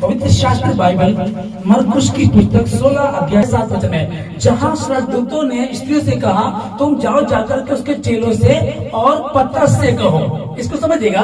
पवित्र शास्त्र बाइबल मरकुस की पुस्तक 16 अध्याय 7 वचन है, जहाँ स्वर्गदूतों ने स्त्रियों से कहा तुम जाओ जाकर के उसके चेलों से और पतरस से कहो। इसको समझिएगा,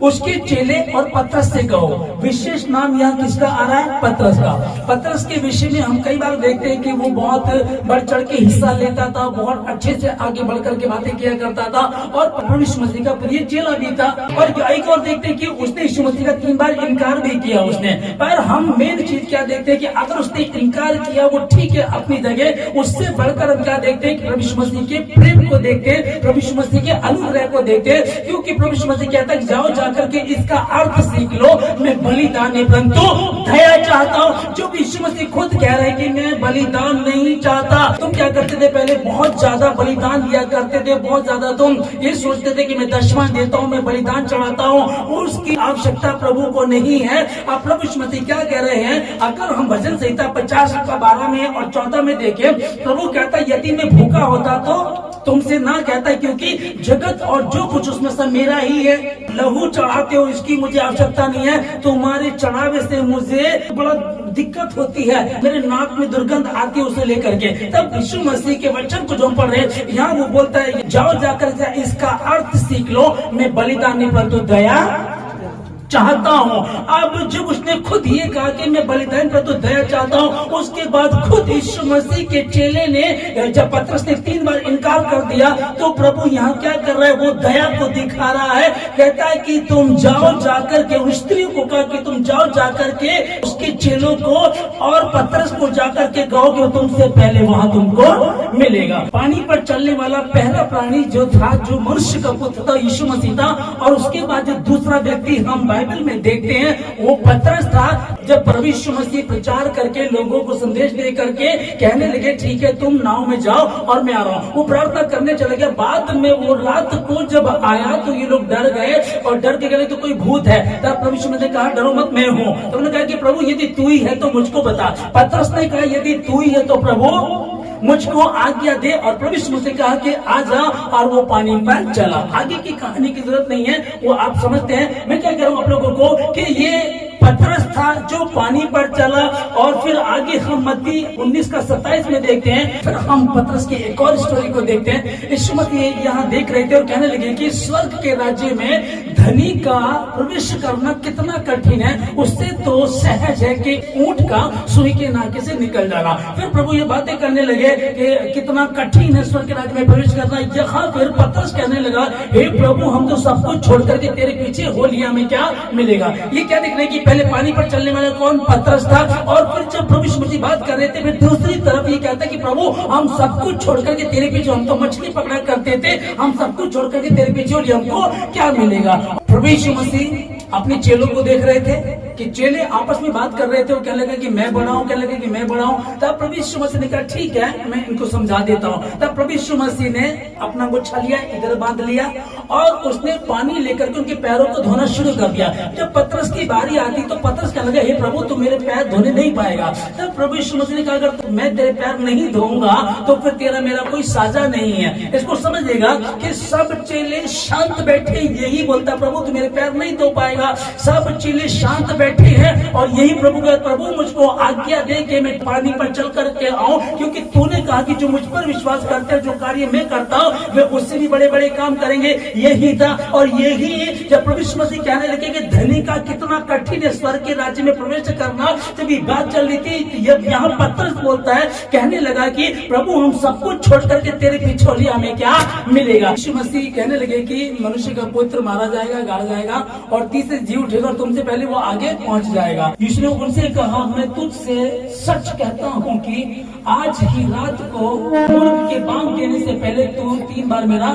उसके चेले और पतरस से कहो। विशेष नाम यहाँ किसका आ रहा है? पतरस का। पतरस के विषय में हम कई बार देखते हैं कि वो बहुत बढ़ चढ़ के हिस्सा लेता था, बहुत अच्छे से आगे बढ़ करके बातें किया करता था और प्रभु यीशु मसीह का प्रिय चेला भी था। और एक और देखते हैं कि उसने यीशु मसीह का 3 बार इनकार भी किया उसने। पर हम मेन चीज क्या देखते हैं कि अगर उसने इनकार किया वो ठीक है अपनी जगह, उससे बढ़कर हम क्या देखते हैं कि प्रभु यीशु मसीह के प्रेम को देखते हैं, प्रभु यीशु मसीह के अनुग्रह को देखते हैं। क्योंकि प्रभु यीशु मसीह कहता है जाओ जाकर के इसका अर्थ सीख लो, मैं बलिदान नहीं परंतु दया चाहता हूँ। जो यीशु मसीह खुद कह रहे हैं कि मैं बलिदान नहीं चाहता। तुम क्या करते थे पहले? बहुत ज्यादा बलिदान दिया करते थे, बहुत ज्यादा तुम ये सोचते थे कि मैं दशमां देता हूँ, मैं बलिदान चढ़ाता हूँ, उसकी आवश्यकता प्रभु को नहीं है। अब प्रभु यीशु मसीह क्या कह रहे हैं? अगर हम भजन संहिता 50:12 में और 14 में देखें, प्रभु कहता है यदि मैं भूखा होता तो तुमसे ना कहता, क्योंकि जगत और जो कुछ उसमें सब मेरा ही है। लहू चढ़ाते हो इसकी मुझे आवश्यकता नहीं है, तुम्हारे चढ़ावे से मुझे बड़ा दिक्कत होती है, मेरे नाक में दुर्गंध आती है उसे लेकर के। तब यीशु मसीह के वचन को जो हम पढ़ रहे हैं यहाँ वो बोलता है जाओ जाकर इसका अर्थ सीख लो, मैं बलिदान नहीं परंतु दया चाहता हूँ। अब जब उसने खुद ये कहा कि मैं बलिदान पर तो दया चाहता हूँ, उसके बाद खुद यीशु मसीह के चेले ने जब पतरस ने 3 बार इनकार कर दिया तो प्रभु यहाँ क्या कर रहा है? वो दया को दिखा रहा है। कहता है कि तुम जाओ जाकर के, उस स्त्री को कहा कि तुम जाओ जाकर के उसके चेलों को और पतरस को जाकर के कहो कि तुमसे पहले वहां तुमको मिलेगा। पानी पर चलने वाला पहला प्राणी जो था, जो मनुष्य का पुत्र था, यीशु मसीह था। और उसके बाद जो दूसरा व्यक्ति हम बाइबल में देखते हैं वो पतरस था। जब प्रभु यीशु मसीह प्रचार करके लोगों को संदेश दे करके कहने लगे ठीक है तुम नाव में जाओ और मैं आ रहा हूँ, वो प्रार्थना करने चले गया। बाद में वो रात को जब आया तो ये लोग डर गए और डर के गए तो कोई भूत है। तब प्रभु यीशु मसीह ने कहा डरो मत मैं हूँ। तो उन्होंने कहा कि प्रभु यदि तू ही है तो मुझको बता। पतरस ने कहा यदि तू ही है तो प्रभु मुझको आज्ञा दे। और प्रभु यीशु मसीह ने कहा कि आ जा, और वो पानी पर चला। आगे की कहानी की जरूरत नहीं है, वो आप समझते हैं। मैं क्या कह रहा हूँ आप लोगों को कि ये पतरस था जो पानी पर चला। और फिर आगे हम मत्ती 19:27 में देखते हैं, फिर हम पतरस की एक और स्टोरी को देखते हैं। यीशु मसीह यहाँ देख रहे थे और कहने लगे कि स्वर्ग के राज्य में धनी का प्रवेश करना कितना कठिन है, उससे तो सहज है कि ऊंट का सुई के नाके से निकल जाना। फिर प्रभु ये बातें करने लगे कि कितना कठिन है स्वर्ग के राज्य में प्रवेश करना। यहाँ फिर पतरस कहने लगा हे प्रभु हम तो सब कुछ छोड़ करके तेरे पीछे हो लिया, हमें क्या मिलेगा? ये क्या देखने की पहले पानी पर चलने वाला कौन? पतरस था। और फिर जब प्रभु यीशु मसीह बात कर रहे थे, फिर दूसरी तरफ ये कहता है कि प्रभु हम सब कुछ छोड़ करके तेरे पीछे, हम तो मछली पकड़ा करते थे, हम सब कुछ छोड़ करके तेरे पीछे और हमको क्या मिलेगा? प्रभु यीशु मसीह अपने चेलों को देख रहे थे कि चेले आपस में बात कर रहे थे। वो कहने लगे कि मैं बड़ा हूँ, कहने लगे कि मैं बड़ा हूँ। तब प्रभु यीशु मसीह ने कहा ठीक है मैं इनको समझा देता हूँ। तब प्रभु यीशु मसीह ने अपना गुच्छा लिया, इधर बांध लिया और उसने पानी लेकर के उनके पैरों को धोना शुरू कर दिया। जब पतरस की बारी आती तो पतरस कहने लगा हे प्रभु तू मेरे पैर धोने नहीं पाएगा। तब प्रभु यीशु मसीह ने कहा अगर मैं तेरे पैर नहीं धोऊंगा तो फिर तेरा मेरा कोई साझा नहीं है। इसको समझिएगा कि सब चेले शांत बैठे, यही बोलता प्रभु तू मेरे पैर नहीं धो पाएगा। सब चेले शांत बैठे हैं और यही प्रभु का प्रभु मुझको आज्ञा दे कि मैं पानी पर चल करके आऊं, क्योंकि तूने कहा कि जो मुझ पर विश्वास करते हैं जो कार्य मैं करता हूं वे उससे भी बड़े बड़े काम करेंगे। यही था। और यही जब प्रभु यीशु मसीह कहने लगे कि धनी का कितना कठिन है स्वर्ग के राज्य में प्रवेश करना, जब ये बात चल रही थी यहाँ पतरस बोलता है, कहने लगा कि प्रभु हम सब कुछ छोड़ करके तेरे पीछे हो लिया, हमें क्या मिलेगा? यीशु मसीह कहने लगे कि मनुष्य का पुत्र मारा जाएगा, गाड़ा जाएगा और तीसरे जी उठेगा और तुमसे पहले वो आगे पहुंच जाएगा। यीशु ने उनसे कहा मैं तुझसे सच कहता हूँ कि आज ही रात को मूर्ख के बांग देने से पहले तू 3 बार मेरा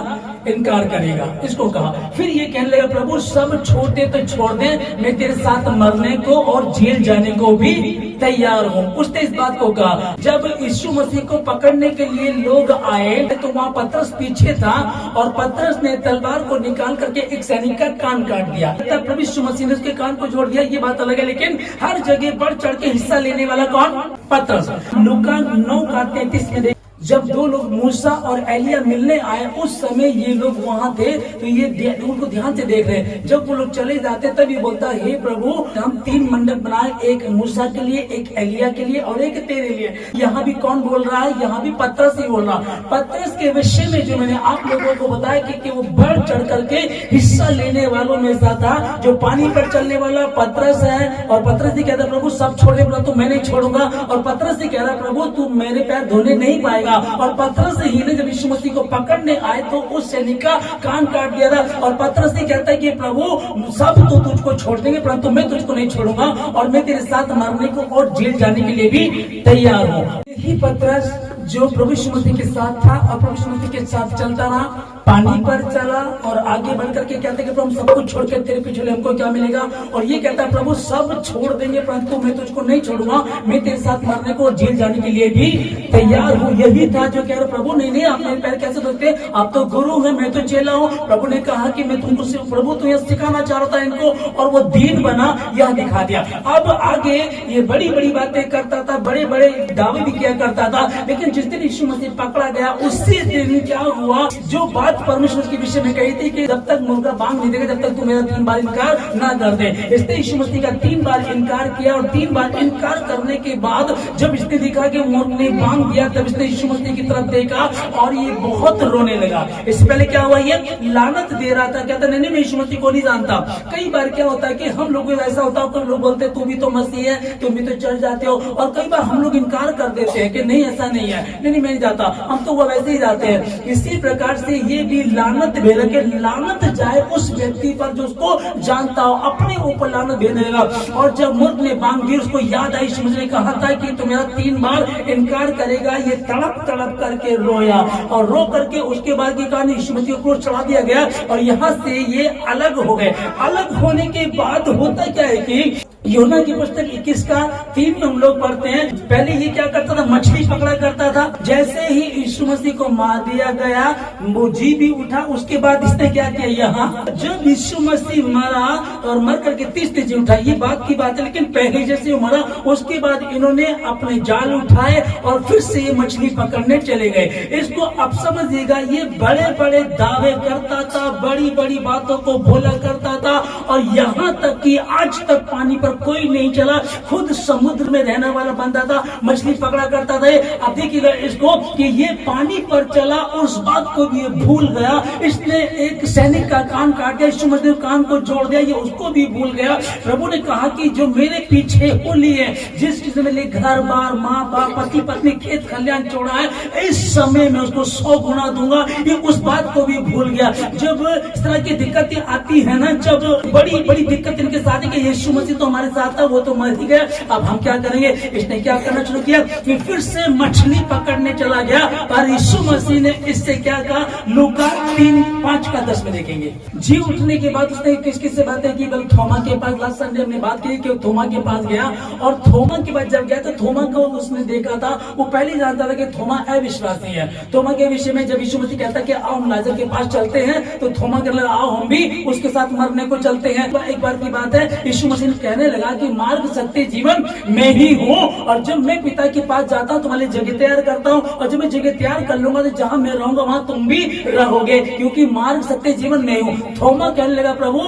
इनकार करेगा। इसको कहा। फिर ये कहने लगा प्रभु सब छोटे तो छोड़ दे, मैं तेरे साथ मरने को और जेल जाने को भी तैयार हूँ। उसने इस बात को कहा। जब यीशु मसीह को पकड़ने के लिए लोग आए तो वहाँ पतरस पीछे था और पतरस ने तलवार को निकाल करके एक सैनिक का कान काट दिया। तब प्रभु यीशु मसीह ने उसके कान को जोड़ दिया। ये बात अलग है, लेकिन हर जगह बढ़ चढ़ के हिस्सा लेने वाला कौन? पतरस। लूका 9:33 में जब दो लोग मूसा और एलिया मिलने आए उस समय ये लोग वहां थे, तो ये उनको ध्यान से देख रहे। जब वो लोग चले जाते तब ये बोलता, हे प्रभु हम 3 मंडप बनाए, एक मूसा के लिए, एक एलिया के लिए और एक तेरे लिए। यहाँ भी कौन बोल रहा है? यहाँ भी पतरस ही बोल रहा। पतरस के विषय में जो मैंने आप लोगों को बताया कि वो बढ़ चढ़ करके हिस्सा लेने वालों में से था। जो पानी पर चलने वाला पतरस है, और पतरस ही कहता प्रभु सब छोड़ने वाला तो मैं नहीं छोड़ूंगा, और पतरस ही कह रहा प्रभु तू मेरे पैर धोने नहीं पाएगा। और पतरस ही ने जब यीशु मसीह को पकड़ने आए तो उस सैनिक का कान काट दिया था। और पतरस ही कहता है कि प्रभु सब तो तुझको छोड़ देंगे परंतु मैं तुझको नहीं छोड़ूंगा, और मैं तेरे साथ मरने को और जेल जाने के लिए भी तैयार हूँ। यही पतरस जो प्रभु यीशु मसीह के साथ था और प्रभु यीशु मसीह के साथ चलता रहा, पानी पर चला और आगे बढ़ करके कहते कि प्रभु सब कुछ छोड़ के तेरे पीछे हमको क्या मिलेगा। और ये कहता है प्रभु सब छोड़ देंगे परंतु मैं तुझको नहीं छोड़ूंगा, मैं तेरे साथ मरने को और जेल जाने के लिए भी तैयार हूँ। यही था जो कह रहा प्रभु नहीं आप मेरे पैर कैसे धोते, आप तो गुरु है मैं तो चेला हूँ। प्रभु ने कहा कि मैं तुमको प्रभु तो यह सिखाना चाह रहा था इनको, और वो दीन बना यह दिखा दिया। अब आगे ये बड़ी बड़ी बातें करता था, बड़े बड़े दावे भी किया करता था, लेकिन जिस दिन यीशु मसीह पकड़ा गया उसी दिन क्या हुआ, जो बात परमेश्वर के विषय में कही थी कि जब तक मुर्गा बांग नहीं देगा तब तक तू मेरा 3 बार इनकार ना कर दे। इसने यीशु मसीह का 3 बार इनकार किया, और 3 बार इनकार करने के बाद जब इसने देखा कि मुर्ग ने बांग दिया तब इसने यीशु मसीह की तरफ देखा और ये बहुत रोने लगा। इससे पहले क्या हुआ, ये लानत दे रहा था, कहता नहीं मैं यीशु मसीह को नहीं जानता। कई बार क्या होता है कि हम लोग ऐसा होता है, लोग बोलते तू भी तो मसीह है, तुम भी तो चढ़ जाते हो, और कई बार हम लोग इनकार कर देते हैं कि नहीं ऐसा नहीं है, नहीं मैं नहीं जाता, हम तो वो वैसे ही जाते हैं। इसी प्रकार से ये भी लानत भेजा के लानत जाए उस व्यक्ति पर जो उसको जानता हो, अपने ऊपर लानत भेजने लगा। और जब मुर्ग ने बांग दी उसको याद आई, समझने कहा था कि तू मेरा 3 बार इनकार करेगा। ये तड़प तड़प करके रोया, और रो करके उसके बाद की कहानी यीशु मसीह को क्रूस चढ़ा दिया गया, और यहाँ से ये अलग हो गए। अलग होने के बाद होता क्या है कि यूहन्ना की पुस्तक 21 का 3 में हम लोग पढ़ते हैं, पहले ये क्या करता था, मछली पकड़ा करता था। जैसे ही यीशु मसीह को मार दिया गया वो जी भी उठा, उसके बाद इसने क्या किया, यहाँ जब यीशु मसीह मरा और मर करके 30 दिन उठा, ये बात की बात है, लेकिन पहले जैसे वो मरा उसके बाद इन्होंने अपने जाल उठाए और फिर से ये मछली पकड़ने चले गए। इसको अब समझिएगा, ये बड़े बड़े दावे करता था, बड़ी बड़ी बातों को बोला करता था, और यहाँ तक कि आज तक पानी पर कोई नहीं चला, खुद समुद्र में रहने वाला बंदा था, मछली पकड़ा करता था। अब देखिएगा इसको कि ये पानी पर चला, उस बात को भी भूल गया। इसने एक सैनिक का कान काट दिया, यीशु मसीह कान को जोड़ दिया, ये उसको भी भूल गया। प्रभु ने कहा कि जो मेरे पीछे हो लिए, जिस किसी ने घर बार माँ बाप पति पत्नी खेत खलियान छोड़ा है, इस समय में उसको 100 गुना दूंगा, ये उस बात को भी भूल गया। जब इस तरह की दिक्कतें आती है ना, जब बड़ी बड़ी दिक्कत इनके साथ है कि यीशु मसीह तो हमारे साथ था, वो तो मर ही गया, अब हम क्या करेंगे। इसने क्या करना शुरू किया कि फिर से मछली पकड़ने चला गया, पर यीशु मसीह ने इससे क्या कहा, लूका 3:5-10 में देखेंगे। जी उठने के बाद उसने किस किस से बातें की, बल्कि थोमा के पास लास्ट संडे हमने बात की कि थोमा के पास गया, और थोमा के पास जब गया तो थोमा को उसने देखा था, वो पहले जानता था कि थोमा अविश्वासी है। थोमा के विषय में जब यीशु मसीह कहता कि आओ हम लाजर के पास चलते हैं, तो थोमा कहने लगा आओ हम भी उसके साथ मरने को चलते हैं। एक बार की बात है, यीशु मसीह कहने लगा कि मार्ग सत्य जीवन मैं ही हूँ, और जब मैं पिता के पास जाता हूँ तुम्हारे जगह तैयार करता हूँ, और जब मैं जगह तैयार कर लूंगा तो जहाँ मैं रहूंगा वहां तुम भी रहोगे, क्योंकि मार्ग सत्य जीवन मैं हूँ। थोमा कहने लगा प्रभु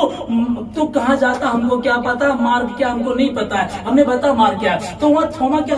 तू कहाँ जाता हमको क्या पता, मार्ग क्या हमको नहीं पता है, हमने बता मार्ग क्या। तो वहाँ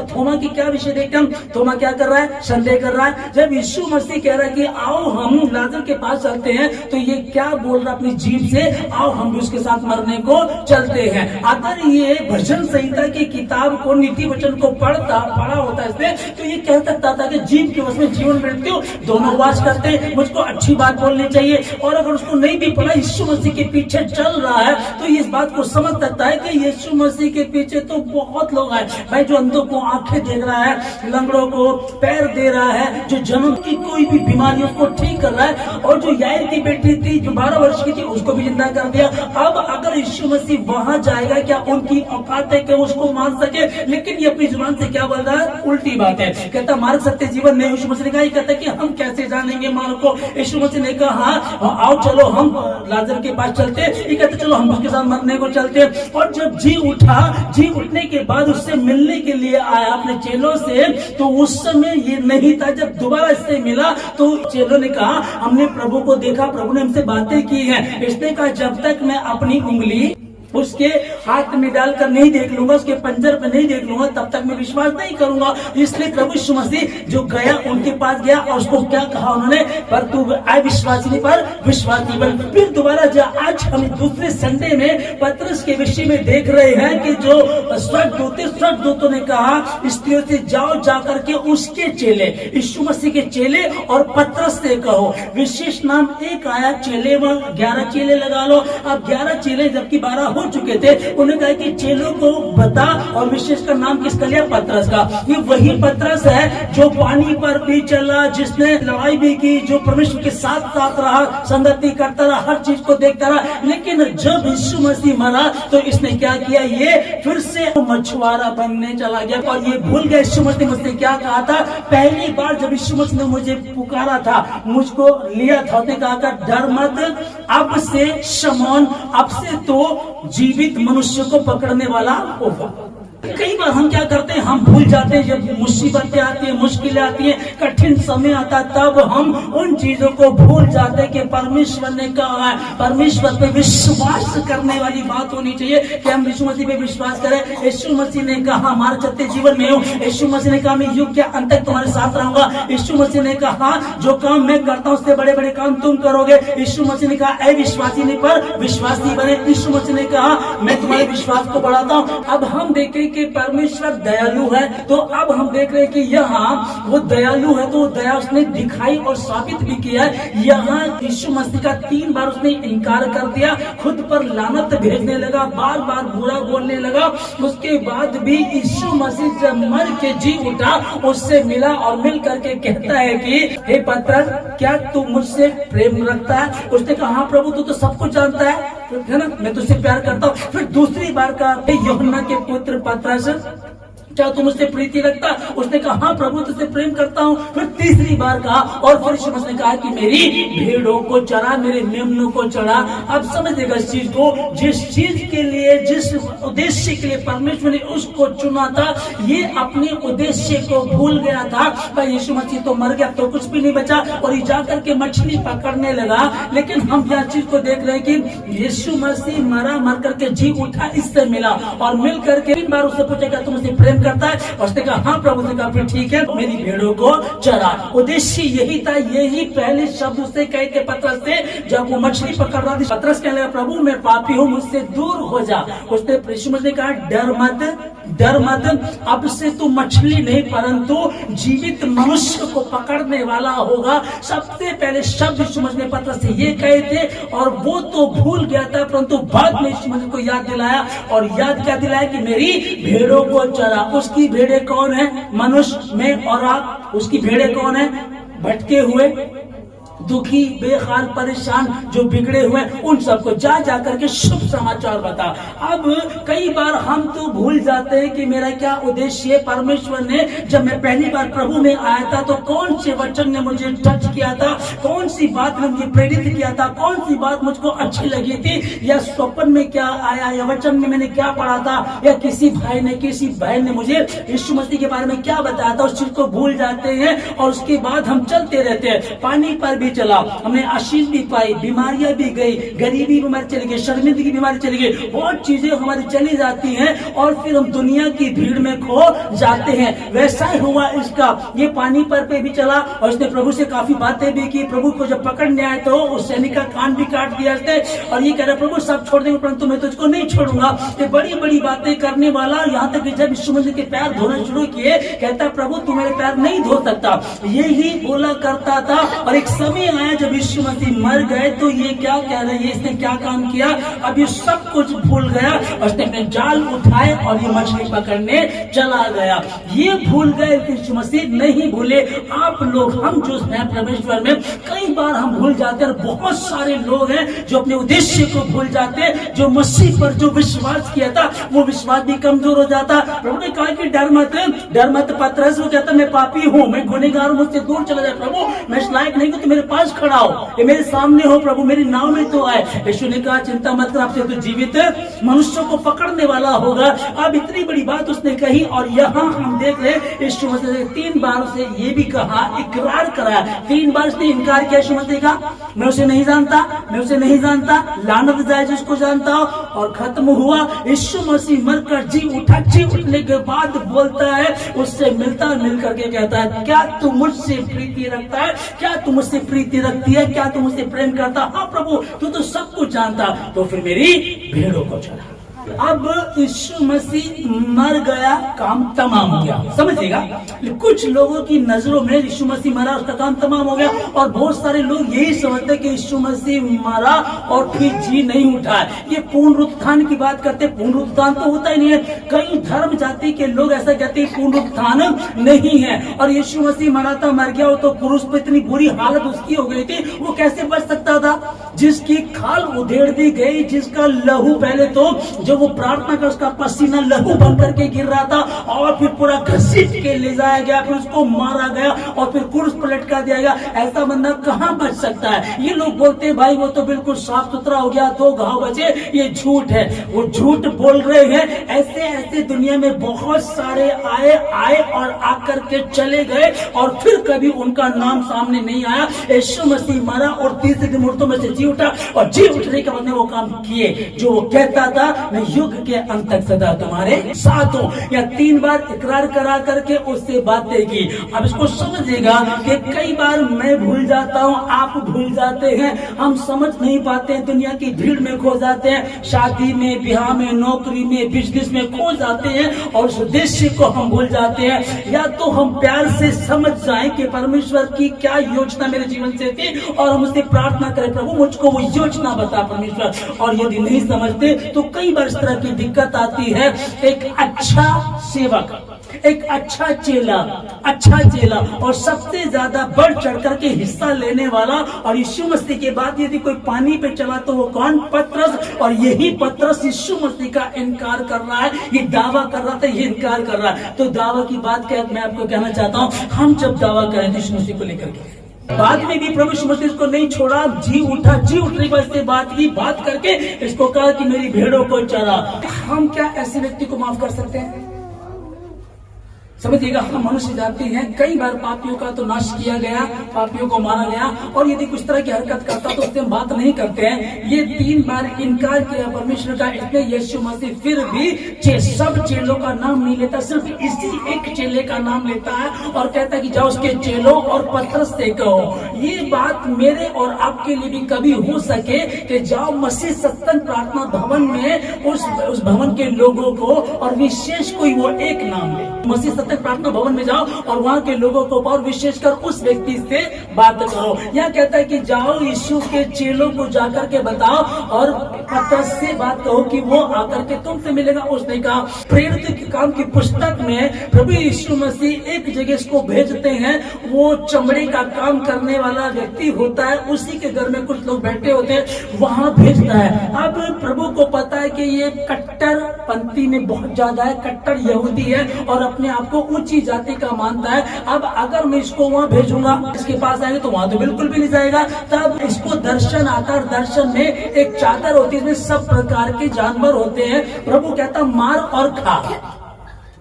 थोमा की क्या विषय देखते हम, थोमा क्या कर रहा है, संदेह कर रहा है। जब यीशु मसीह कह रहा है कि आओ हम लाजर के पास चलते हैं, तो ये क्या बोल रहा है अपनी जीभ से, आओ हम भी उसके साथ मरने को चलते हैं। अगर ये भजन संहिता की किताब को नीति वचन को पढ़ा होता इसने, तो ये कह सकता था कि जीव के वश में जीवन मृत्यु दोनों वास करते हैं, मुझको अच्छी बात बोलनी चाहिए। और अगर उसको नहीं भी पढ़ा, यीशु मसीह के पीछे चल रहा है, तो ये इस बात को समझ सकता है कि यीशु मसीह के पीछे तो बहुत लोग हैं भाई, जो अंधों को आंखें देख रहा है, लंगड़ों को पैर दे रहा है, जो जन्म की कोई भी बीमारी उसको ठीक कर रहा है, और जो यायर की बेटी थी जो 12 वर्ष की थी उसको भी जिंदा कर दिया। अब अगर यीशु मसीह वहां जाएगा, क्या उनकी औकात है कि उसको मान सके? लेकिन ये अपनी जुबान से क्या बोल रहा है, उल्टी बात है। कहता मार्ग सत्य जीवन नहीं, यीशु मसीह ने कहा, कहता कि हम कैसे जानेंगे मार्ग को। यीशु यीशु मसीह ने कहा आओ चलो हम लाजर के पास चलते, ये कहते चलो हम उसके साथ मरने को चलते। और जब जी उठा, जी उठने के बाद उससे मिलने के लिए आया अपने चेलों से, तो उस समय ये नहीं था। जब दोबारा इससे मिला तो चेलों ने कहा हमने प्रभु को देखा, प्रभु ने हमसे बातें की हैं। इसने कहा जब तक मैं अपनी उंगली उसके हाथ में डालकर नहीं देख लूंगा, उसके पंजर पे नहीं देख लूंगा, तब तक मैं विश्वास नहीं करूंगा। इसलिए प्रभु यीशु मसीह जो गया उनके पास गया और उसको क्या कहा उन्होंने, पर तू अविश्वासी नहीं पर विश्वासी बन। फिर दोबारा आज हम दूसरे संडे में पतरस के विषय में देख रहे हैं कि जो स्वर्गदूतों ने कहा स्त्रियों से जाओ जाकर के उसके चेले, यीशु मसीह के चेले और पतरस से कहो। विशेष नाम एक आया चेले, 11 चेले लगा लो। अब 11 चेले जबकि 12 हो चुके थे, उन्होंने कहा कि चेलों को बता, और विशेष का नाम किसका लिया, पतरस का। ये वही पतरस है जो पानी पर भी चला, जिसने लड़ाई भी की, जो परमेश्वर के साथ साथ रहा, संगति करता रहा, हर चीज को देखता रहा। लेकिन जब यीशु मसीह मरा तो इसने क्या किया, ये फिर से मछुआरा बनने चला गया। और ये भूल गया यीशु मसीह मुझसे क्या कहा था। पहली बार जब यीशु मसीह ने मुझे पुकारा था, मुझको लिया था, उसने कहा डर मत, अब से शमौन, अब से तो जीवित मनुष्य को पकड़ने वाला होगा। कई बार हम क्या करते हैं, हम भूल जाते हैं। जब मुसीबतें आती है, मुश्किलें आती है, कठिन समय आता है, तब हम उन चीजों को भूल जाते हैं कि परमेश्वर ने कहा है। परमेश्वर पे विश्वास करने वाली बात होनी चाहिए कि हम यीशु मसीह पे विश्वास करें। यीशु मसीह ने कहा मार चलते जीवन में हूँ। यीशु मसीह ने कहा मैं युग के अंत तक तुम्हारे साथ रहूंगा। यीशु मसीह ने कहा जो काम मैं करता हूँ उससे बड़े बड़े काम तुम करोगे। यीशु मसीह ने कहा अविश्वासी नहीं पर विश्वासी बने। यीशु मसीह ने कहा मैं तुम्हारे विश्वास को बढ़ाता हूँ। अब हम देखें कि परमेश्वर दयालु है, तो अब हम देख रहे हैं कि यहाँ वो दयालु है, तो वो दया उसने दिखाई और साबित भी किया है। यहाँ यीशु मसीह का 3 बार उसने इनकार कर दिया, खुद पर लानत भेजने लगा, बार बार बुरा बोलने लगा। उसके बाद भी यीशु मसीह जब मर के जी उठा, उससे मिला और मिल करके कहता है कि हे पतरस, क्या तू मुझसे प्रेम रखता है? उसने कहा हाँ प्रभु, तू तो सब कुछ जानता है ना, मैं तुझसे प्यार करता हूँ। फिर दूसरी बार का यूहन्ना के पुत्र पतरस, क्या तुम मुझसे प्रीति रखता? उसने कहा हाँ प्रभु, तुझसे प्रेम करता हूँ। फिर तीसरी बार कहा, और फिर यीशु मसीह ने कहा कि मेरी भेड़ों को चरा, मेरे मेमनों को चरा। अब समझिएगा इस चीज को, जिस चीज के लिए, जिस उद्देश्य के लिए परमेश्वर ने उसको चुना था, ये अपने उद्देश्य को भूल गया था। पर यीशु मसीह तो मर गया, तो कुछ भी नहीं बचा, और ये जाकर के मछली पकड़ने लगा। लेकिन हम यह चीज को देख रहे हैं कि यीशु मसीह मरा, मर करके जी उठा, इससे मिला और मिल करके 3 बार उससे पूछा क्या तुम मुझसे प्रेम करता है? उसने कहा हाँ प्रभु। ने कहा फिर ठीक है, मेरी भेड़ों को चरा। उद्देश्य यही था, यही पहले शब्द उससे कहे थे पतरस से जब वो मछली पकड़ रहा था। पतरस कहने लगा प्रभु मैं पापी हूँ, मुझसे दूर हो जा। उसने यीशु मसीह ने कहा डर मत, डर मत, अब से तू मछली नहीं परंतु जीवित मनुष्य को पकड़ने वाला होगा। सबसे पहले शब्द यीशु मसीह ने पतरस से ये कहे थे, और वो तो भूल गया था, परंतु बाद में यीशु मसीह को याद दिलाया। और याद क्या दिलाया कि मेरी भेड़ों को चरा। उसकी भेड़े कौन है? मनुष्य, मैं और आप। उसकी भेड़े कौन है? भटके हुए, दुखी, बेहाल, परेशान, जो बिगड़े हुए, उन सबको जा जाकर के शुभ समाचार बता। अब कई बार हम तो भूल जाते हैं कि मेरा क्या उद्देश्य है। परमेश्वर ने जब मैं पहली बार प्रभु में आया था तो कौन से वचन ने मुझे टच किया था, कौन सी बात ने मुझे प्रेरित किया था, कौन सी बात मुझको अच्छी लगी थी, या स्वप्न में क्या आया, या वचन में मैंने क्या पढ़ा था, या किसी भाई ने, किसी बहन ने मुझे यीशु मसीह के बारे में क्या बताया था, उस चीज को भूल जाते हैं। और उसके बाद हम चलते रहते हैं। पानी पर भी चला, हमने आशीष भी पाई, बीमारियां भी गई, गरीबी बीमारी चली गई, शर्मिंदगी बीमारी चली गई, बहुत चीजें हमारी चली जाती हैं, और फिर हम दुनिया की भीड़ में खो जाते हैं। वैसा ही हुआ इसका। ये पानी पर पे भी चला और इसने प्रभु से काफी बातें भी की। प्रभु को जब पकड़ने आए तो उस सैनिक का कान भी काट दिया इसने, और ये कह रहा प्रभु सब छोड़ देंगे परंतु मैं तुझको नहीं छोड़ूंगा। ये बड़ी बड़ी बातें करने वाला, यहाँ तक कि जब यीशु मसीह के पैर धोना शुरू किए, कहता प्रभु तू मेरे पैर नहीं धो सकता, यही बोला करता था। और एक समय आया जब यीशु मसीह मर गए तो ये क्या कह रहे हैं, इसने क्या काम किया, अब ये सब कुछ भूल गया। उसने अपने जाल उठाए और ये मछली पकड़ने चला गया। ये भूल गए, यीशु मसीह नहीं भूले। आप लोग, हम जो हैं परमेश्वर में, कई बार हम भूल जाते हैं। बहुत सारे लोग हैं जो अपने उद्देश्य को भूल जाते हैं। जो मसीह पर जो विश्वास किया था वो विश्वास भी कमजोर हो जाता। प्रभु ने कहा कि डर मत, डर मत पतरस। वो कहता मैं पापी हूँ, मैं गुनहगार हूँ, मुझसे दूर चला जाए प्रभु, मैं इस लायक नहीं हूँ तो मेरे पास खड़ा हो, ये मेरे सामने हो प्रभु, मेरी नाव में तो आए। यीशु ने कहा चिंता मत कर, आपसे तो जीवित मनुष्यों को पकड़ने वाला होगा। अब इतनी बड़ी बात उसने कही और यहाँ हम देख रहे यीशु मसीह ने 3 बार उसे ये भी कहा, इकरार करा। 3 बार उसने इनकार किया यीशु मसीह का, मैं उसे नहीं जानता, मैं उसे नहीं जानता, लानत जाए जिसको जानता हो। और खत्म हुआ। यीशु मसीह मरकर जी उठा, जी उठने के बाद बोलता है, उससे मिलता मिल करके कहता है, क्या तू मुझसे प्रीति रखता है? क्या तू मुझसे प्रीति रखती है? क्या तू मुझसे प्रेम करता? हाँ प्रभु, तू तो सब कुछ जानता। तो फिर मेरी भेड़ों को चढ़ा। अब यीशु मसीह मर गया, काम तमाम हो गया। समझिएगा, कुछ लोगों की नजरों में यीशु मसीह मरा, उसका काम तमाम हो गया। और बहुत सारे लोग यही समझते कि यीशु मसीह मरा और फिर जी नहीं उठा। ये पूर्ण उत्थान की बात करते, पूर्ण उत्थान तो होता ही नहीं है। कई धर्म जाति के लोग ऐसा कहते हैं पूर्ण उत्थान नहीं है। और यीशु मसीह मरा था, मर गया, वो तो क्रूस पे इतनी बुरी हालत उसकी हो गई थी, वो कैसे बच सकता था? जिसकी खाल उधेड़ दी गई, जिसका लहू पहले तो जो वो प्रार्थना कर उसका पसीना लहू बन करके गिर रहा था, और फिर पूरा घसीट के ले जाया गया, फिर उसको मारा गया और फिर क्रूस पर लटका दिया गया। ऐसा बंदा कहाँ बच सकता है? ये लोग बोलते हैं भाई वो तो बिल्कुल साफ सुथरा हो गया, 2 घाव बचे, ये झूठ है, वो झूठ बोल रहे हैं। ऐसे ऐसे दुनिया में बहुत सारे आए और आकर के चले गए और फिर कभी उनका नाम सामने नहीं आया। यीशु मसीह मरा और 30 दिन मुर्दों में से जी उठा, और जी उठने के बाद वो काम किए जो वो कहता था, मैं युग के अंत तक सदा तुम्हारे साथ हूं। या 3 बार इकरार करा करके उससे बातें की। अब इसको समझिएगा कि कई बार मैं भूल जाता हूं, आप भूल जाते हैं, हम समझ नहीं पाते, दुनिया की भीड़ में खो जाते हैं, शादी में, ब्याह में, नौकरी में, बिजनेस में खो जाते हैं और उस उद्देश्य को हम भूल जाते हैं। या तो हम प्यार से समझ जाएं कि परमेश्वर की क्या योजना मेरे जीवन से थी और हम उससे प्रार्थना करें, प्रभु मुझको वो योजना बता परमेश्वर। और यदि नहीं समझते तो कई बार इस तरह की दिक्कत आती है। एक अच्छा सेवक, एक अच्छा चेला और सबसे ज्यादा बढ़ चढ़ करके हिस्सा लेने वाला, और यीशु मसीह के बाद यदि कोई पानी पे चला तो वो कौन? पतरस। और यही पतरस यीशु मसीह का इनकार कर रहा है, ये दावा कर रहा था, ये इनकार कर रहा है। तो दावा की बात क्या मैं आपको कहना चाहता हूँ, हम जब दावा करें यीशु मसीह को लेकर के, बाद में भी प्रभु यीशु मसीह को नहीं छोड़ा, जी उठा, जी उठने के बाद बात की, बात करके इसको कहा कि मेरी भेड़ों को चरा। हम क्या ऐसे व्यक्ति को माफ कर सकते हैं? समझिएगा, हम मनुष्य जाति हैं, कई बार पापियों का तो नाश किया गया, पापियों को मारा गया, और यदि कुछ तरह की हरकत करता तो उससे हम बात नहीं करते हैं। ये 3 बार इनकार किया परमेश्वर का, इसलिए यीशु मसीह फिर भी सब चेलों का नाम नहीं लेता, सिर्फ इसी एक चेले का नाम लेता है और कहता है कि जाओ उसके चेलों और पतरस से कहो। ये बात मेरे और आपके लिए भी कभी हो सके कि जाओ मसीह सत्संग प्रार्थना भवन में उस भवन के लोगों को, और विशेष कोई वो एक नाम ले, मसीह प्रार्थना भवन में जाओ और वहाँ के लोगों को, और विशेषकर उस व्यक्ति से बात करो। यह कहता है कि जाओ यीशु के चेलों को जाकर के बताओ और पतरस से बात कहो कि वो आकर के तुमसे मिलेगा। उसने कहा, प्रेरित के काम की पुस्तक में प्रभु यीशु मसीह एक जगह इसको भेजते हैं, वो चमड़े का काम करने वाला व्यक्ति होता है, उसी के घर में कुछ लोग बैठे होते हैं, वहां भेजता है। अब प्रभु को पता है कि ये कट्टर पंथी में बहुत ज्यादा है, कट्टर यहूदी है और अपने आप को ऊंची जाति का मानता है। अब अगर मैं इसको वहां भेजूंगा, इसके पास आएंगे तो वहां तो बिल्कुल भी नहीं जाएगा। तब इसको दर्शन आता है, दर्शन में एक चादर होती है, इसमें सब प्रकार के जानवर होते हैं। प्रभु कहता मार और खा।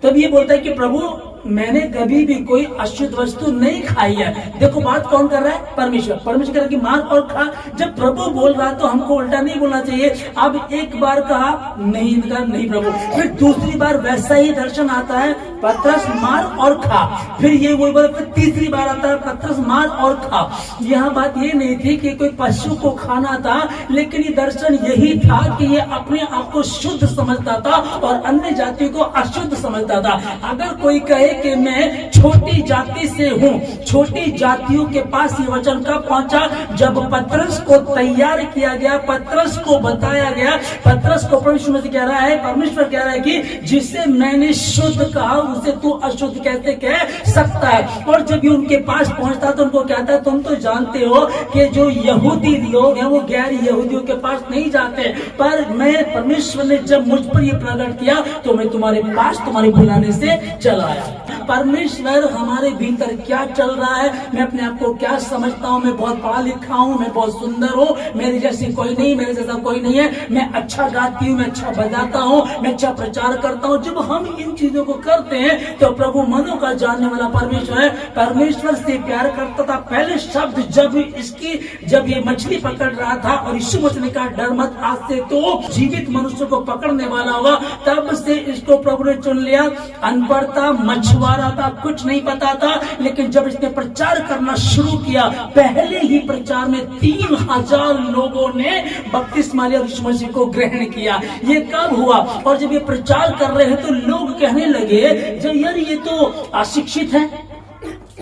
तब ये बोलता है कि प्रभु मैंने कभी भी कोई अशुद्ध वस्तु नहीं खाई है। देखो बात कौन कर रहा है? परमेश्वर। परमेश्वर कह रहा है कि मार और खा। जब प्रभु बोल रहा है तो हमको उल्टा नहीं बोलना चाहिए। अब एक बार कहा नहीं, नहीं प्रभु, फिर दूसरी बार वैसा ही दर्शन आता है, पतरस मार और खा। फिर ये वही बात, फिर तीसरी बार आता है, पतरस मार और खा। यहाँ बात ये नहीं थी कि कोई पशु को खाना था, लेकिन ये दर्शन यही था कि ये अपने आप को शुद्ध समझता था और अन्य जातियों को अशुद्ध समझता था। अगर कोई कहे कि मैं छोटी जाति से हूँ, छोटी जातियों के पास ये वचन कब पहुंचा? जब पतरस को तैयार किया गया, पतरस को बताया गया, पतरस को परमेश्वर कह रहा है, परमेश्वर कह रहा है कि जिसे मैंने शुद्ध कहा उसे तू अशुद्ध कैसे कह सकता है? और जब ये उनके पास पहुंचता तो उनको कहता है, तुम तो जानते हो कि जो यहूदी लोग हैं वो गैर यहूदियों के पास नहीं जाते, पर मैं परमेश्वर ने जब मुझ पर ये प्रकट किया तो मैं तुम्हारे पास तुम्हारे बुलाने से चला आया। परमेश्वर हमारे भीतर क्या चल रहा है, मैं अपने आप को क्या समझता हूँ, मैं बहुत पढ़ा लिखा हूँ, मैं बहुत सुंदर हूँ, मेरे जैसी कोई नहीं, मेरे जैसा कोई नहीं है, मैं अच्छा गाती हूँ, मैं अच्छा बजाता हूँ, मैं अच्छा प्रचार करता हूँ। जब हम इन चीजों को करते हैं तो प्रभु मनों का जानने वाला परमेश्वर है, परमेश्वर से प्यार करता था। पहले शब्द जब ये मछली पकड़ रहा था और यीशु मसीह ने कहा डर मत, आज से तो जीवित मनुष्य को पकड़ने वाला होगा, तब से इसको प्रभु ने चुन लिया। अनपढ़ था, मछुआरा था, कुछ नहीं पता था, लेकिन जब इसने प्रचार करना शुरू किया, पहले ही प्रचार में 3000 लोगों ने बपतिस्मा लिया और यीशु मसीह को ग्रहण किया। ये कब हुआ? और जब ये प्रचार कर रहे हैं तो लोग कहने लगे जो यार ये तो अशिक्षित है,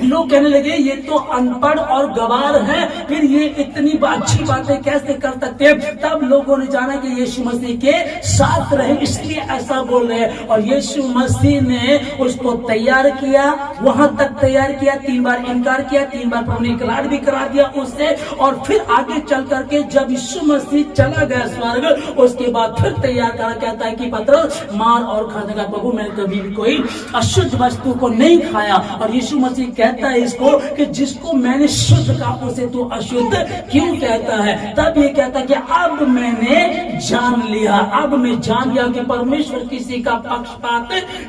लोग कहने लगे ये तो अनपढ़ और गवार है, फिर ये इतनी अच्छी बातें कैसे कर सकते हैं। तब लोगों ने जाना कि यीशु मसीह के साथ रहे, इसलिए ऐसा बोल रहे हैं। और यीशु मसीह ने उसको तैयार किया, वहां तक तैयार किया, 3 बार इनकार किया, 3 बार प्रभु ने इकरार भी करा दिया उससे। और फिर आगे चल करके जब यीशु मसीह चला गया स्वर्ग, उसके बाद फिर तैयार करा, कहता है कि पतरस मार और खाने का, प्रभु मैंने कभी भी कोई अशुद्ध वस्तु को नहीं खाया। और यीशु मसीह कहता है इसको कि जिसको मैंने शुद्ध कहा उसे तू अशुद्ध क्यों कहता है? तब ये कहता है कि अब मैंने जान लिया, अब मैं जान गया कि परमेश्वर किसी का पक्षपात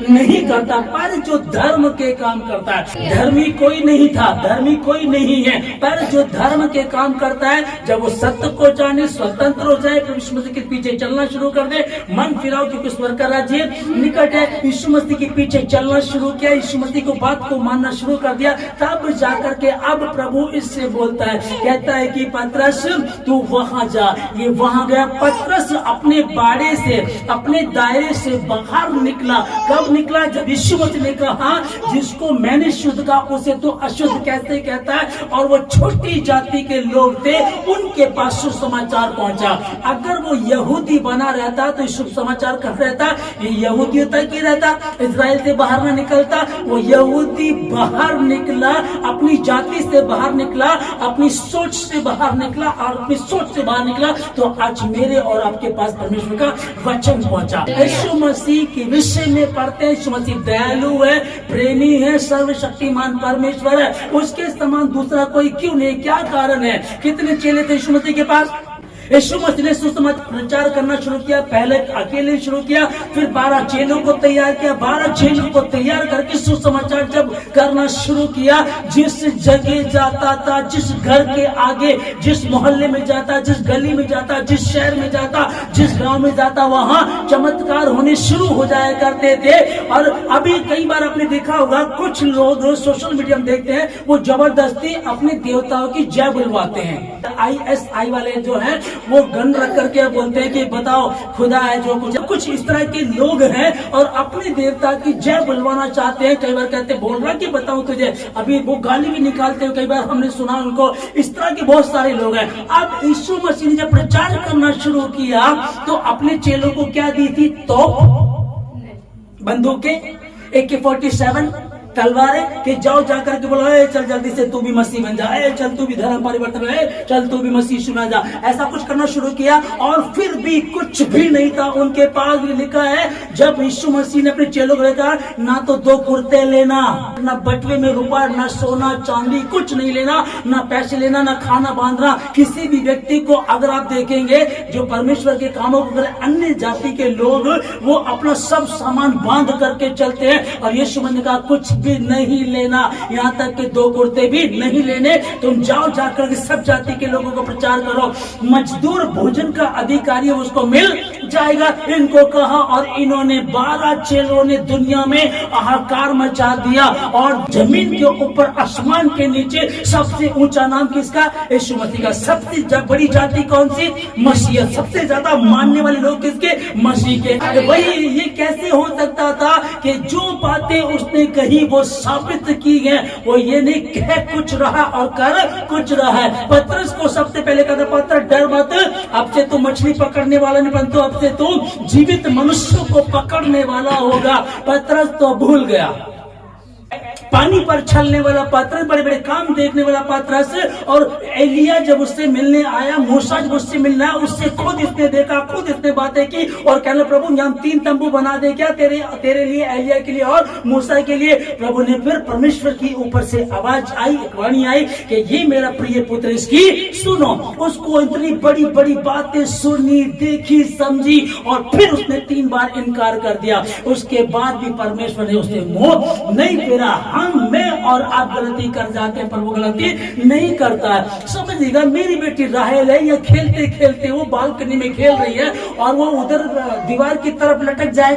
नहीं करता, पर जो धर्म के काम करता है, धर्मी कोई नहीं था, धर्मी कोई नहीं है, पर जो धर्म के काम करता है, जब वो सत्य को जाने, स्वतंत्र हो जाए, यीशु मसीह के पीछे चलना शुरू कर दे, मन फिराओ क्योंकि स्वर्ग का राज्य निकट है। यीशु मसीह के पीछे चलना शुरू किया, यीशु मसीह को बात को मानना शुरू कर दिया, तब जाकर के अब प्रभु इससे बोलता है, कहता है कि पतरस तू वहां जा। ये वहां गया, पतरस अपने बाड़े से, अपने दायरे से बाहर निकला। कब निकला? जब यीशु मसीह ने कहा जिसको मैंने शुद्ध कहा उसे तो अशुद्ध कैसे कहता है। और वो छोटी जाति के लोग थे, उनके पास सुसमाचार पहुंचा। अगर वो यहूदी बना रहता तो शुभ समाचार कर रहता, ये यहूदी तक ही रहता, इजराइल से बाहर ना निकलता। वो यहूदी बाहर निकला, अपनी जाति से बाहर निकला, अपनी सोच से बाहर निकला, और अपनी सोच से बाहर निकला तो आज मेरे और आपके पास परमेश्वर का वचन पहुंचा। यीशु मसीह के विषय में पढ़ते हैं, यीशु मसीह दयालु है, प्रेमी है, सर्वशक्तिमान परमेश्वर है, उसके समान दूसरा कोई क्यों नहीं? क्या कारण है? कितने चेले थे यीशु मसीह के पास? यीशु मसीह ने सुसमाचार प्रचार करना शुरू किया, पहले अकेले शुरू किया, फिर 12 चेलों को तैयार किया, 12 चेलों को तैयार करके सुसमाचार जब करना शुरू किया, जिस जगह जाता था, जिस घर के आगे, जिस मोहल्ले में जाता, जिस गली में जाता, जिस शहर में जाता, जिस गांव में जाता, वहां चमत्कार होने शुरू हो जाया करते थे। और अभी कई बार आपने देखा होगा, कुछ लोग सोशल मीडिया में देखते हैं, वो जबरदस्ती अपने देवताओं की जय बुलवाते हैं। ISI वाले जो है वो गन रख करके बोलते हैं कि बताओ खुदा है जो कुछ इस तरह के लोग हैं और अपने देवता की जय बुलवाना चाहते हैं। कई बार कहते बोल रहा कि बताऊं तुझे, अभी वो गाली भी निकालते हैं, कई बार हमने सुना उनको। इस तरह के बहुत सारे लोग हैं। अब यीशु मसीह ने जब प्रचार करना शुरू किया तो अपने चेलों को क्या दी थी? तोप, बंदूकें, AK-47, तलवारें, कि जाओ जाकर के बोलो चल जल्दी से तू भी मसीह बन जा, चल तू भी धर्म परिवर्तन है, चल तू भी मसीह सुना जा। ऐसा कुछ करना शुरू किया और फिर भी कुछ भी नहीं था उनके पास। भी लिखा है जब यीशु मसीह ने अपने चेलों को कहा ना तो 2 कुर्ते लेना, ना बटवे में रुपया, ना सोना चांदी, कुछ नहीं लेना, ना पैसे लेना, ना खाना बांधना। किसी भी व्यक्ति को अगर आप देखेंगे जो परमेश्वर के कामों को करे, अन्य जाति के लोग वो अपना सब सामान बांध करके चलते हैं। और यीशु मसीह ने कहा कुछ भी नहीं लेना, यहाँ तक कि 2 कुर्ते भी नहीं लेने, तुम जाओ जाकर के सब जाति के लोगों को प्रचार करो। मजदूर भोजन का अधिकारी उसको मिल जाएगा, इनको कहा। और इन्होंने 12 चेलों ने दुनिया में हाहाकार मचा दिया। और जमीन के ऊपर, आसमान के नीचे सबसे ऊंचा नाम किसका? यीशु मसीह का। सबसे बड़ी जाति कौन सी? मसीह। सबसे ज्यादा मानने वाले लोग किसके? मसीह के। वही ये कैसे हो सकता था कि जो बातें उसने कही वो साबित की है, वो ये नहीं कह कुछ रहा और कर कुछ रहा है। पतरस को सबसे पहले कहता पतरस डर मत, अब से तू मछली पकड़ने वाला नहीं परंतु अब से तू जीवित मनुष्यों को पकड़ने वाला होगा। पतरस तो भूल गया। पानी पर चलने वाला पतरस, बड़े बड़े काम देखने वाला पतरस। और एलिया जब उससे मिलने आया, मूसा जब उससे मिलना है, उससे खुद इसने देखा, खुद इसने बातें की और कहने प्रभु हम 3 तंबू बना दे क्या तेरे लिए, एलिया के लिए और मूसा के लिए। प्रभु ने फिर परमेश्वर की ऊपर से आवाज आई, एक वाणी आई कि ये मेरा प्रिय पुत्र, इसकी सुनो। उसको इतनी बड़ी बड़ी बातें सुनी, देखी, समझी और फिर उसने 3 बार इनकार कर दिया। उसके बाद भी परमेश्वर ने उससे मुंह नहीं फेरा। मैं और आप गलती कर जाते हैं पर वो गलती नहीं करता है। समझिएगा, मेरी बेटी राहेल है, या खेलते खेलते वो बालकनी में खेल रही है और वो उधर दीवार की तरफ लटक जाए,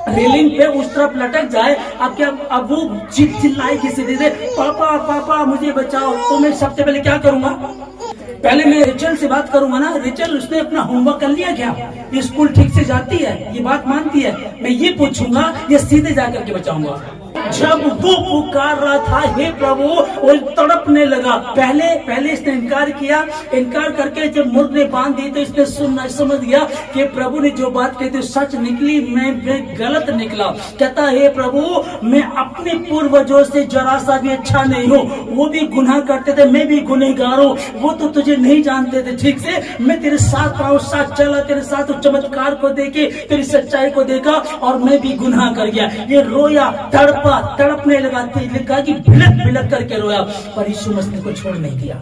रेलिंग पे उस तरफ लटक जाए। अब क्या, अब वो चिल्लाएगी सीधे से, पापा पापा मुझे बचाओ। तो मैं सबसे पहले क्या करूंगा, पहले मैं रिचल से बात करूंगा ना, रिचल उसने अपना होमवर्क कर लिया क्या, ये स्कूल ठीक से जाती है, ये बात मानती है, मैं ये पूछूंगा, ये सीधे जाकर के बचाऊंगा। जब वो पुकार रहा था हे प्रभु, वो तड़पने लगा। पहले इसने इनकार किया, इनकार करके जब मुर्ग ने बांध दी तो इसने सुनना समझ गया कि प्रभु ने जो बात कही थी सच निकली, मैं गलत निकला। कहता हे प्रभु, मैं अपने पूर्वजों से जरा सा भी अच्छा नहीं हूँ, वो भी गुनाह करते थे, मैं भी गुनहगार हूँ, वो तो तुझे नहीं जानते थे ठीक से, मैं तेरे साथ रहा, साथ चला, तेरे साथ चमत्कार को देखे, तेरी सच्चाई को देखा और मैं भी गुनाह कर गया। ये रोया, तड़पने लगा, लिखा कि बिलक बिलक करके रोया, पर यीशु मसीह को छोड़ नहीं दिया।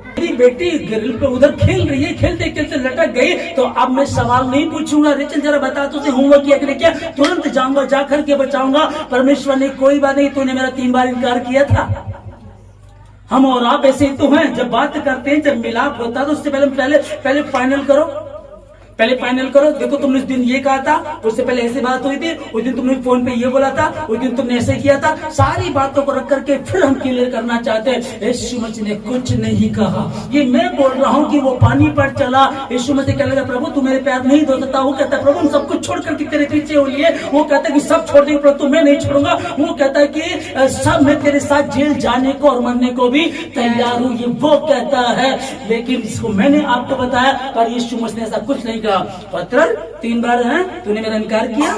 मेरी बेटी ग्रिल पे उधर खेल रही है, खेलते खेलते लटक गई। तो अब मैं सवाल नहीं पूछूंगा, रिचल जरा बता तुझे होमवर्क किया कि क्या, तुरंत जाऊंगा, जाकर के बचाऊंगा। परमेश्वर ने कोई बात नहीं, तूने मेरा 3 बार इनकार किया था। हम और आप ऐसे ही तो हैं, जब बात करते हैं, जब मिलाप होता है तो उससे पहले फाइनल करो, पहले फाइनल करो। देखो तुमने उस दिन ये कहा था, उससे पहले ऐसे बात हुई थी, उस दिन तुमने फोन पे ये बोला था, उस दिन तुमने ऐसे किया था। सारी बातों को रख करके फिर हम क्लियर करना चाहते हैं। यीशु मसीह ने कुछ नहीं कहा, ये मैं बोल रहा हूँ कि वो पानी पर चला। यीशु मसीह कहने लगा प्रभु तू मेरे पैर नहीं धो सकता। वो कहता है प्रभु हम सब कुछ छोड़ करके तेरे पीछे हो लिए। वो कहता है कि सब छोड़ देंगे परंतु मैं नहीं छोड़ूंगा। वो कहता है कि सब मैं तेरे साथ जेल जाने को और मरने को भी तैयार हूँ, ये वो कहता है। लेकिन इसको मैंने आपको बताया, पर यीशु मसीह ने ऐसा कुछ नहीं कहा। पतरस 3 बार है तूने मेरा इनकार किया,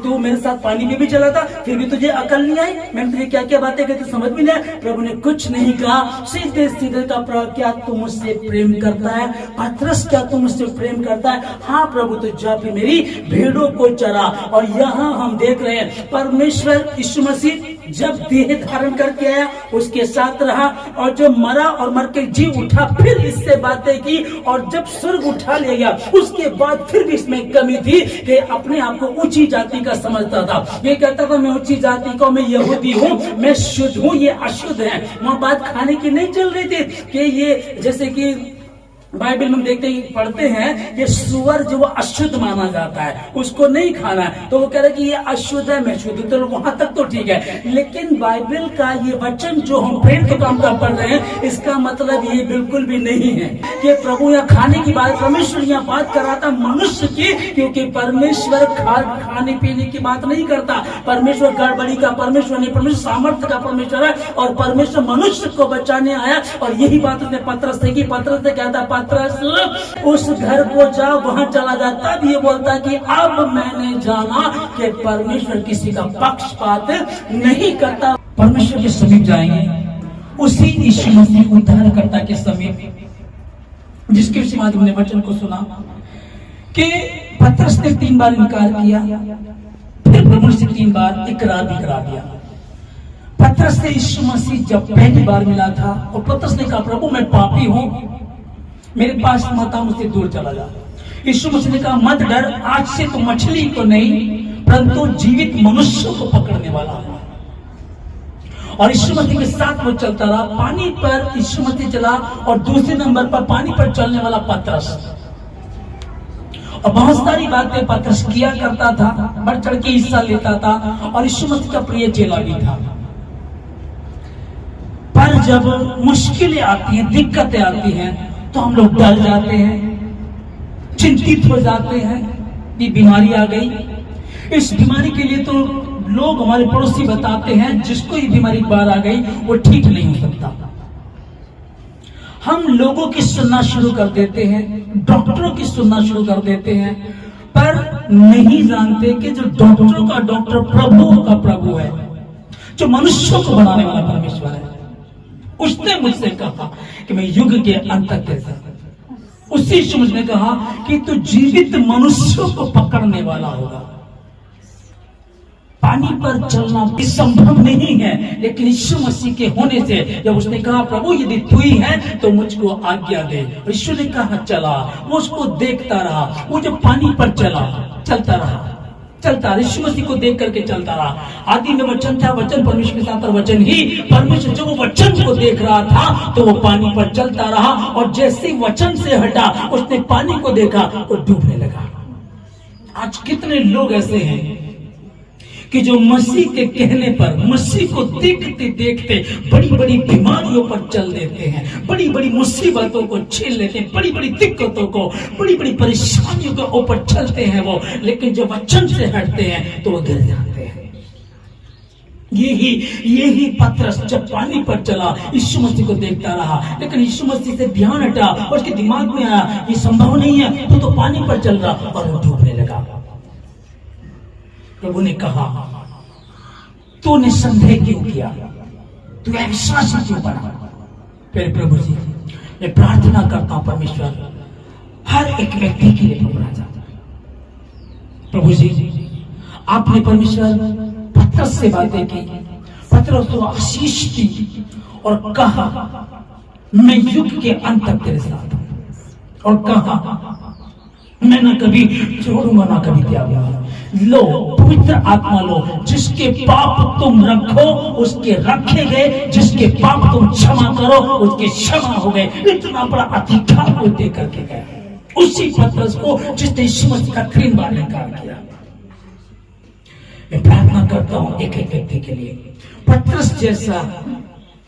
तू मेरे साथ पानी में भी चला था, फिर भी तुझे अकल नहीं आई, मैंने तुझे क्या क्या बातें कही, समझ भी नहीं। प्रभु ने कुछ नहीं कहा, सीधे सीधे का प्रभु क्या तू मुझसे प्रेम करता है? पतरस क्या तू मुझसे प्रेम करता है? हाँ प्रभु, तो जा भी मेरी भेड़ों को चरा। और यहाँ हम देख रहे हैं परमेश्वर यीशु मसीह जब देह धारण करके आया उसके साथ रहा, और जब मरा और मर के जी उठा फिर इससे बातें की, और जब स्वर्ग उठा ले गया उसके बाद फिर भी इसमें कमी थी कि अपने आप को ऊंची जाति का समझता था। ये कहता था मैं ऊंची जाति का, मैं यहूदी हूँ, मैं शुद्ध हूँ, ये अशुद्ध है। वहां बात खाने की नहीं चल रही थी कि ये जैसे कि बाइबल में देखते ही पढ़ते हैं ये सुअर जो वो अशुद्ध माना जाता है उसको नहीं खाना है, तो वो कह रहे कि ये अशुद्ध है मैं शुद्ध, तो वहां तक तो ठीक है। लेकिन बाइबल का ये वचन जो हम प्रेम के काम का पढ़ रहे हैं इसका मतलब ये बिल्कुल भी नहीं है कि प्रभु यहाँ खाने की बात, परमेश्वर यहाँ बात कर रहा था मनुष्य की, क्योंकि परमेश्वर खाने पीने की बात नहीं करता। परमेश्वर गड़बड़ी का परमेश्वर नहीं, परमेश्वर सामर्थ्य का परमेश्वर है, और परमेश्वर मनुष्य को बचाने आया। और यही बात उसने पतरस से की। पतरस से कहता पतरस उस घर को जा, वहां चला जा। तब ये बोलता कि अब मैंने जाना कि परमेश्वर किसी का पक्षपात नहीं करता। परमेश्वर के समीप जाएंगे, उसी यीशु मसीह उद्धारकर्ता के समीप, जिसके विषय में हमने वचन को सुना कि पतरस ने 3 बार इनकार किया, फिर प्रभु से 3 बार इकरार भी करा दिया। पतरस से यीशु मसीह जब पहली बार मिला था और पतरस ने कहा प्रभु मैं पापी हूं, मेरे पास मत आ, मुझसे दूर चला जा। यीशु मसीह ने कहा मत डर, आज से तो मछली को नहीं परंतु जीवित मनुष्य को पकड़ने वाला है। और यीशु मसीह के साथ वो चलता रहा। पानी पर यीशु मसीह चला और दूसरे नंबर पर पानी पर चलने वाला पतरस। और बहुत सारी बातें पतरस किया करता था, बढ़ चढ़ के हिस्सा लेता था और यीशु मसीह का प्रिय चेला भी था। पर जब मुश्किलें आती हैं, दिक्कतें आती हैं, तो हम लोग डर जाते हैं, चिंतित हो जाते हैं कि बीमारी आ गई। इस बीमारी के लिए तो लोग हमारे पड़ोसी बताते हैं जिसको ये बीमारी बाहर आ गई वो ठीक नहीं हो सकता। हम लोगों की सुनना शुरू कर देते हैं, डॉक्टरों की सुनना शुरू कर देते हैं, पर नहीं जानते कि जो डॉक्टरों का डॉक्टर प्रभुओं का प्रभु है, जो मनुष्यों को बनाने वाला परमेश्वर है, उसने मुझसे कहा कि मैं युग के अंत तक तेरे साथ। उसी यीशु मसीह ने कहा कि तू जीवित मनुष्यों को पकड़ने वाला होगा। पानी पर चलना भी संभव नहीं है, लेकिन यीशु मसीह के होने से जब उसने कहा प्रभु यदि तू ही है तो मुझको आज्ञा दे, यीशु ने कहा चला। वो उसको देखता रहा, वो जब पानी पर चलता रहा यीशु मसीह को देख करके चलता रहा। आदि में वचन था, वचन परमेश्वर के साथ, और वचन ही परमेश्वर। जब वो वचन को देख रहा था तो वो पानी पर चलता रहा, और जैसे ही वचन से हटा उसने पानी को देखा वो डूबने लगा। आज कितने लोग ऐसे हैं कि जो मसीह के कहने पर, मसीह को देखते देखते बड़ी बड़ी बीमारियों पर चल देते हैं, बड़ी बड़ी मुसीबतों को झेल लेते हैं, बड़ी बड़ी दिक्कतों को, बड़ी बड़ी परेशानियों के ऊपर चलते हैं वो, लेकिन जब वचन से हटते हैं तो वो गिर जाते हैं। यही पतरस जब पानी पर चला यीशु मसीह को देखता रहा, लेकिन यीशु मसीह से ध्यान हटा और उसके दिमाग में आया ये संभव नहीं है, तू तो पानी पर चल रहा, और वो डूबने लगा। प्रभु ने कहा तूने संदेह क्यों किया, तू अविश्वासी क्यों बना। फिर प्रभु जी मैं प्रार्थना करता हूं परमेश्वर हर एक व्यक्ति के लिए प्रभु राजा। प्रभु जी आपने परमेश्वर पतरस से बातें की, पतरस को आशीष दी और कहा मैं युग के अंत तक तेरे साथ हूं, और कहा मैं न कभी छोड़ूंगा ना कभी त्यागूंगा। लो पवित्र आत्मा लो, जिसके पाप तुम रखो उसके रखे गए, जिसके पाप तुम क्षमा करो उसके क्षमा हो गए। इतना बड़ा अधिकार को दे करके गया उसी पतरस को जिसने यीशु मसीह का 3 बार इनकार किया। मैं प्रार्थना करता हूं एक एक व्यक्ति के लिए, पतरस जैसा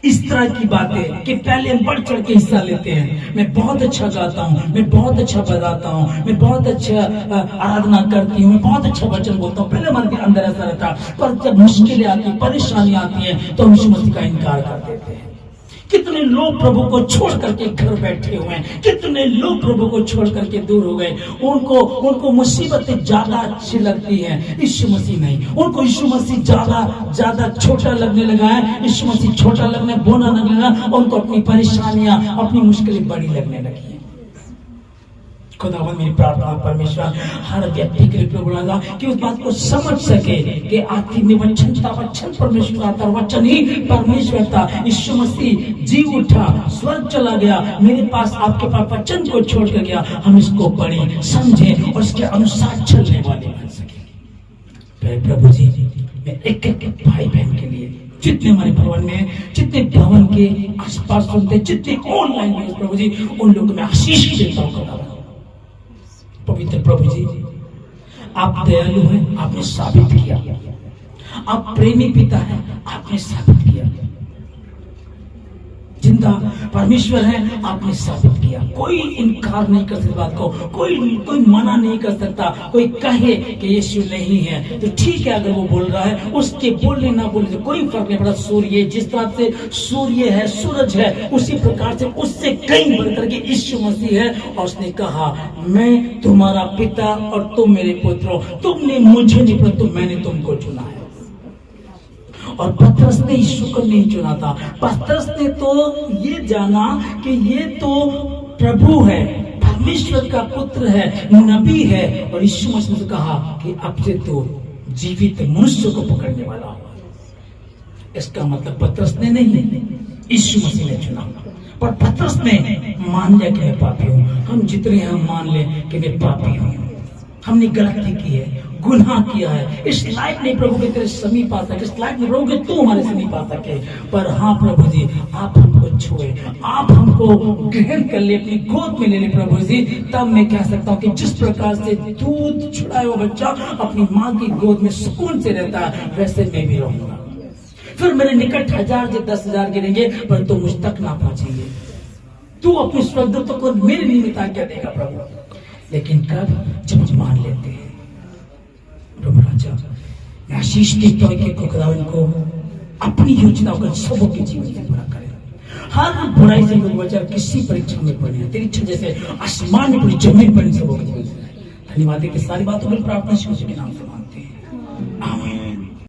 इस तरह की बातें कि पहले हम बढ़ चढ़ के हिस्सा लेते हैं। मैं बहुत अच्छा गाता हूँ, मैं बहुत अच्छा बजाता हूँ, मैं बहुत अच्छा आराधना करती हूँ, मैं बहुत अच्छा वचन बोलता हूँ, पहले मन के अंदर ऐसा रहता है, पर जब मुश्किलें आती है, परेशानी आती है तो हम यीशु मसीह का इनकार कर देते हैं। कितने लोग प्रभु को छोड़ करके घर बैठे हुए हैं, कितने लोग प्रभु को छोड़ करके दूर हो गए। उनको मुसीबतें ज्यादा अच्छी लगती हैं, यीशु मसीह नहीं। उनको यीशु मसीह ज्यादा छोटा लगने लगा है, यीशु मसीह छोटा लगने बोना लगने लगा, उनको अपनी परेशानियां, अपनी मुश्किलें बड़ी लगने लगी है। खुदावन मेरी प्रार्थना परमेश्वर हर व्यक्ति के लिए प्रभु राजा कि उस बात को समझ सके कि आखिर में वचन था, वचन परमेश्वर था, वचन ही परमेश्वर था। यीशु मसीह जी उठा, स्वर्ग चला गया, मेरे पास आपके पास वचन को छोड़ कर गया। हम इसको पढ़ें, समझें और इसके अनुसार चलने वाले बन सके। प्रभु जी मैं एक एक भाई बहन के लिए, जितने हमारे भवन में, जितने भवन के आसपास सुनते, जितने ऑनलाइन में प्रभु जी, उन लोगों को मैं आशीष देता हूँ। पवित्र प्रभु जी आप दयालु हैं, आपने साबित किया। आप प्रेमी पिता हैं, आपने साबित किया। जिंदा परमेश्वर है, आपने साबित किया। कोई इनकार नहीं कर सकता बात को, कोई मना नहीं कर सकता। कोई कहे कि यीशु नहीं है तो ठीक है, अगर वो बोल रहा है उसके बोलने ना बोलने से कोई फर्क नहीं पड़ता। सूर्य जिस तरह से सूर्य है, सूरज है, उसी प्रकार से उससे कहीं बढ़कर के यीशु मसीह है। और उसने कहा मैं तुम्हारा पिता और तुम मेरे पुत्र हो, तुमने मुझे नहीं परंतु मैंने तुमको चुना है। और पतरस ने यीशु को नहीं चुना था, पतरस ने तो ये जाना कि ये तो प्रभु है, परमेश्वर का पुत्र है, नबी है। और यीशु मसीह ने कहा कि अब से तो जीवित मनुष्य को पकड़ने वाला हो। इसका मतलब पतरस ने नहीं, यीशु मसीह ने चुना। पर पतरस ने मान लिया कि मैं पापी हूँ। हम जितने हम मान ले कि मैं पापी हूँ, हमने गलती की है, गुनाह किया है, इस लायक नहीं प्रभु के तेरे समीप आ सके, इस लायक नहीं प्रभु के तू हमारे समीप आ सके। पर हाँ प्रभु जी आप हमको छुए, आप हमको ग्रहण कर ले, अपनी गोद में ले ले प्रभु जी। तब मैं कह सकता हूँ कि जिस प्रकार से दूध छुड़ाए हुआ बच्चा अपनी माँ की गोद में सुकून से रहता है, वैसे मैं भी रहूंगा। फिर मेरे निकट 1000 से 10,000 गिरेंगे पर तो मुझ तक ना पहुंचेंगे। तू अपने स्वर्गदूतों को मेरे निमित्त आज्ञा देगा प्रभु। लेकिन कब? जब हम मान लेते हैं। प्रभु राजा मैं आशीष देता हूं कि खुदावन को अपनी योजनाओं को सबों के जीवन में पूरा करें। हर बुराई से लोग बचा, किसी परीक्षा में पड़े, तेरी इच्छा जैसे आसमान में पूरी जमीन पर सबों के जीवन में। धन्यवाद है कि सारी बातों में प्रार्थना के नाम से मानते हैं।